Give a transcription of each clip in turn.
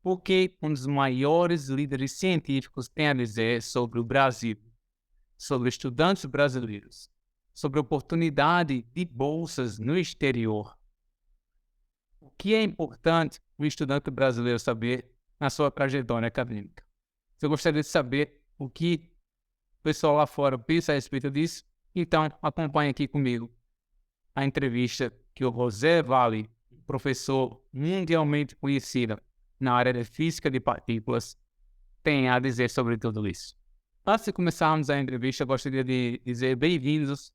O que um dos maiores líderes científicos tem a dizer sobre o Brasil, sobre estudantes brasileiros, sobre a oportunidade de bolsas no exterior. O que é importante o estudante brasileiro saber na sua trajetória acadêmica? Se eu gostaria de saber o que o pessoal lá fora pensa a respeito disso, então acompanhe aqui comigo a entrevista que o José Vale, professor mundialmente conhecido na área de física de partículas, tem a dizer sobre tudo isso. Antes de começarmos a entrevista, eu gostaria de dizer bem-vindos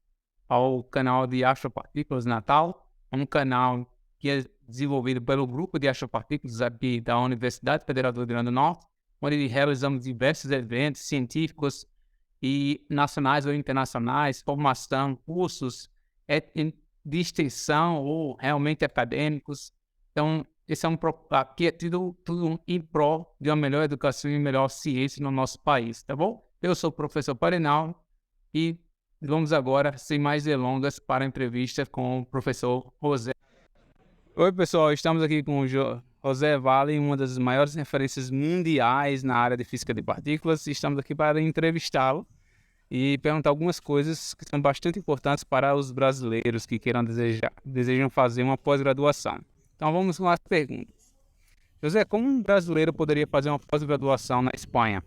ao canal de Astropartículas Natal, um canal que é desenvolvido pelo grupo de astropartículas aqui da Universidade Federal do Rio Grande do Norte, onde realizamos diversos eventos científicos e nacionais ou internacionais, formação, cursos de extensão ou realmente acadêmicos. Então, esse é aqui é tudo em prol de uma melhor educação e melhor ciência no nosso país, tá bom? Eu sou o professor Parenal e vamos agora, sem mais delongas, para a entrevista com o professor José. Oi, pessoal, estamos aqui com o José Vale, uma das maiores referências mundiais na área de física de partículas, e estamos aqui para entrevistá-lo e perguntar algumas coisas que são bastante importantes para os brasileiros que desejam fazer uma pós-graduação. Então vamos com as perguntas. José, como um brasileiro poderia fazer uma pós-graduação na Espanha?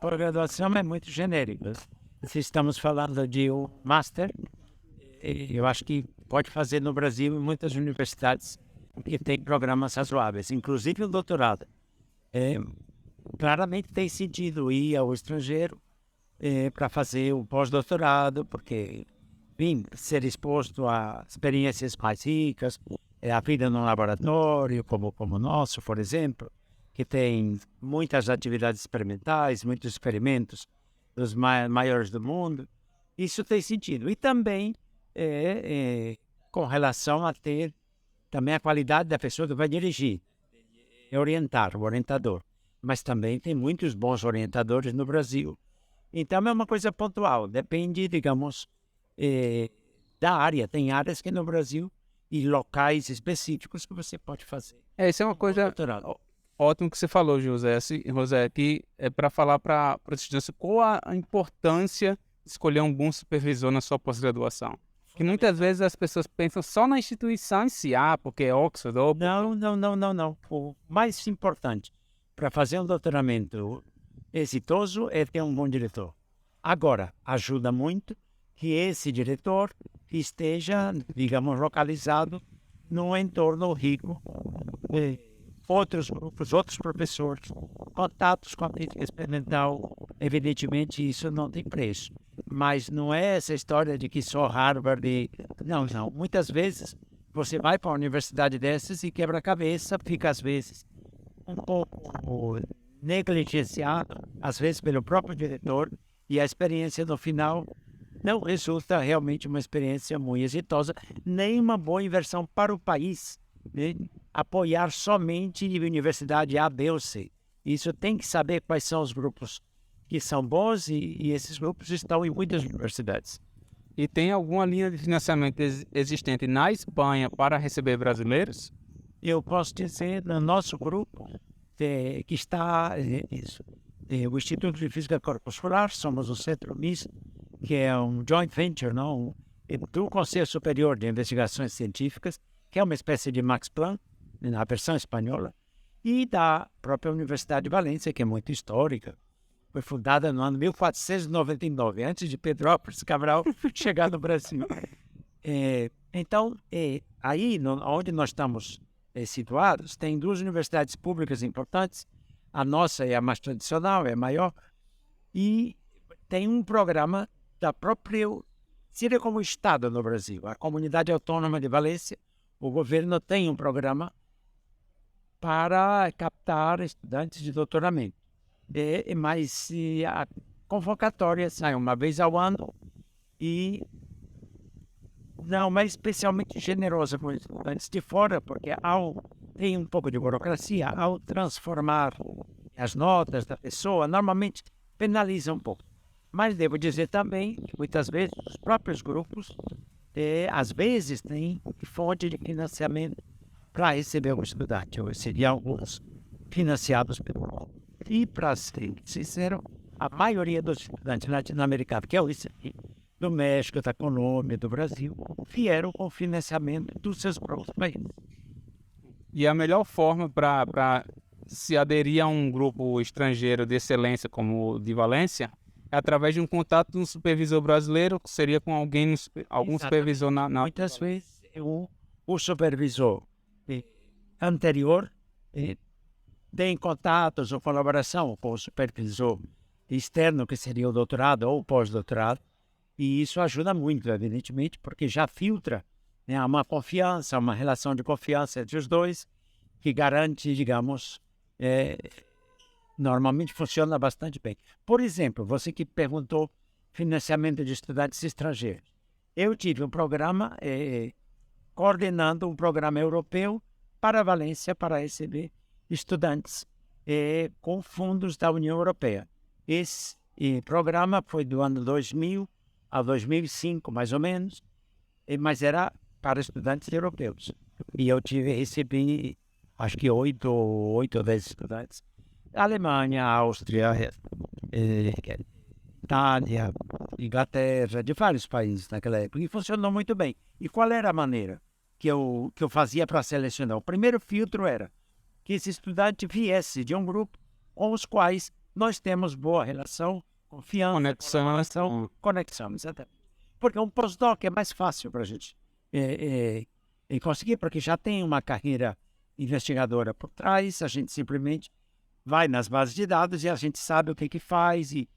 Pós-graduação é muito genérica. Se estamos falando de um master, eu acho que pode fazer no Brasil em muitas universidades que têm programas razoáveis, inclusive o doutorado. Claramente tem sentido ir ao estrangeiro para fazer o pós-doutorado, porque, enfim, ser exposto a experiências mais ricas, a vida no laboratório, como o nosso, por exemplo, que tem muitas atividades experimentais, muitos experimentos dos maiores do mundo. Isso tem sentido. E também com relação a ter também a qualidade da pessoa que vai dirigir, orientar, o orientador. Mas também tem muitos bons orientadores no Brasil. Então é uma coisa pontual, depende, digamos, da área. Tem áreas que no Brasil e locais específicos que você pode fazer. Isso é uma coisa ótima que você falou, José, que é para falar para os estudantes qual a importância de escolher um bom supervisor na sua pós-graduação. Que muitas vezes as pessoas pensam só na instituição em si, porque é Oxford ou... Não. O mais importante para fazer um doutoramento exitoso é ter um bom diretor. Agora, ajuda muito que esse diretor esteja, digamos, localizado num entorno rico, outros grupos, outros professores, contatos com a crítica experimental. Evidentemente, isso não tem preço. Mas não é essa história de que só Harvard... Não. Muitas vezes você vai para uma universidade dessas e quebra a cabeça, fica às vezes um pouco negligenciado, às vezes pelo próprio diretor, e a experiência no final não resulta realmente uma experiência muito exitosa, nem uma boa inversão para o país, né? Apoiar somente a universidade A, B ou C. Isso tem que saber quais são os grupos que são bons e esses grupos estão em muitas universidades. E tem alguma linha de financiamento existente na Espanha para receber brasileiros? Eu posso dizer, no nosso grupo, que está o Instituto de Física Corpuscular, somos o Centro MIS, que é um joint venture, não, do Conselho Superior de Investigações Científicas, que é uma espécie de Max Planck, na versão espanhola, e da própria Universidade de Valência, que é muito histórica. Foi fundada no ano 1499, antes de Pedro Álvares Cabral chegar no Brasil. Então, aí onde nós estamos situados, tem duas universidades públicas importantes. A nossa é a mais tradicional, é a maior, e tem um programa da própria... Seria como o Estado no Brasil. A Comunidade Autônoma de Valência, o governo tem um programa para captar estudantes de doutoramento. Mas a convocatória sai uma vez ao ano e não é especialmente generosa com os estudantes de fora, porque tem um pouco de burocracia, ao transformar as notas da pessoa, normalmente penaliza um pouco. Mas devo dizer também que muitas vezes os próprios grupos, às vezes, têm fonte de financiamento para receber um estudante. Seriam alguns financiados pelo BOL. E, para ser sincero, a maioria dos estudantes latino-americanos que eu recebi, do México, da Colômbia, do Brasil, vieram com financiamento dos seus próprios países. E a melhor forma para se aderir a um grupo estrangeiro de excelência como o de Valência é através de um contato de um supervisor brasileiro, que seria com alguém, algum Exatamente. supervisor na... Muitas vezes o supervisor anterior tem contatos ou colaboração com o supervisor externo, que seria o doutorado ou o pós-doutorado, e isso ajuda muito, evidentemente, porque já filtra, né, uma confiança, uma relação de confiança entre os dois, que garante, digamos, normalmente funciona bastante bem. Por exemplo, você que perguntou financiamento de estudantes estrangeiros. Eu tive um programa coordenando um programa europeu para a Valência para receber estudantes com fundos da União Europeia. Esse programa foi do ano 2000 a 2005, mais ou menos, mas era para estudantes europeus. E eu recebi, acho que 8 ou 10 estudantes. Alemanha, Áustria, Itália, Inglaterra, de vários países naquela época. E funcionou muito bem. E qual era a maneira que eu fazia para selecionar? O primeiro filtro era que esse estudante viesse de um grupo com os quais nós temos boa relação, confiança, conexão, exatamente. Porque um pós-doc é mais fácil para a gente conseguir, porque já tem uma carreira investigadora por trás, a gente simplesmente vai nas bases de dados e a gente sabe o que faz e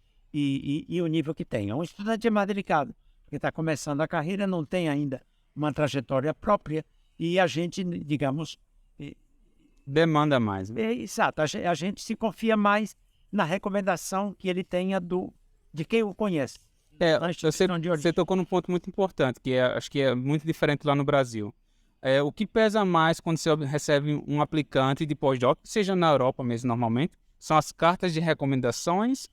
o nível que tem. Um estudante é mais delicado, porque está começando a carreira, não tem ainda uma trajetória própria e a gente, digamos... demanda mais. Exato, a gente se confia mais na recomendação que ele tenha de quem o conhece. Você tocou num ponto muito importante, que acho que é muito diferente lá no Brasil. O que pesa mais quando você recebe um aplicante de pós-doc, seja na Europa mesmo normalmente, são as cartas de recomendações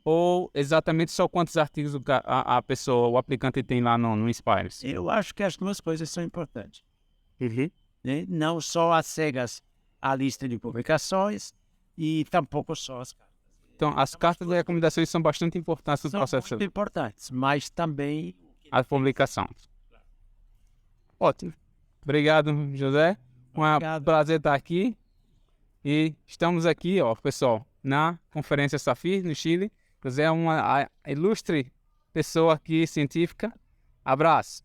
ou exatamente só quantos artigos o aplicante tem lá no Inspires? Eu acho que as duas coisas são importantes. Né? Não só as cegas a lista de publicações e tampouco só as cartas. Então, as cartas de recomendações são bastante importantes no processo. São muito importantes, mas também... a publicação. Ótimo. Obrigado, José. Um prazer estar aqui. E estamos aqui, pessoal, na Conferência Safir, no Chile. José é uma ilustre pessoa aqui, científica. Abraço.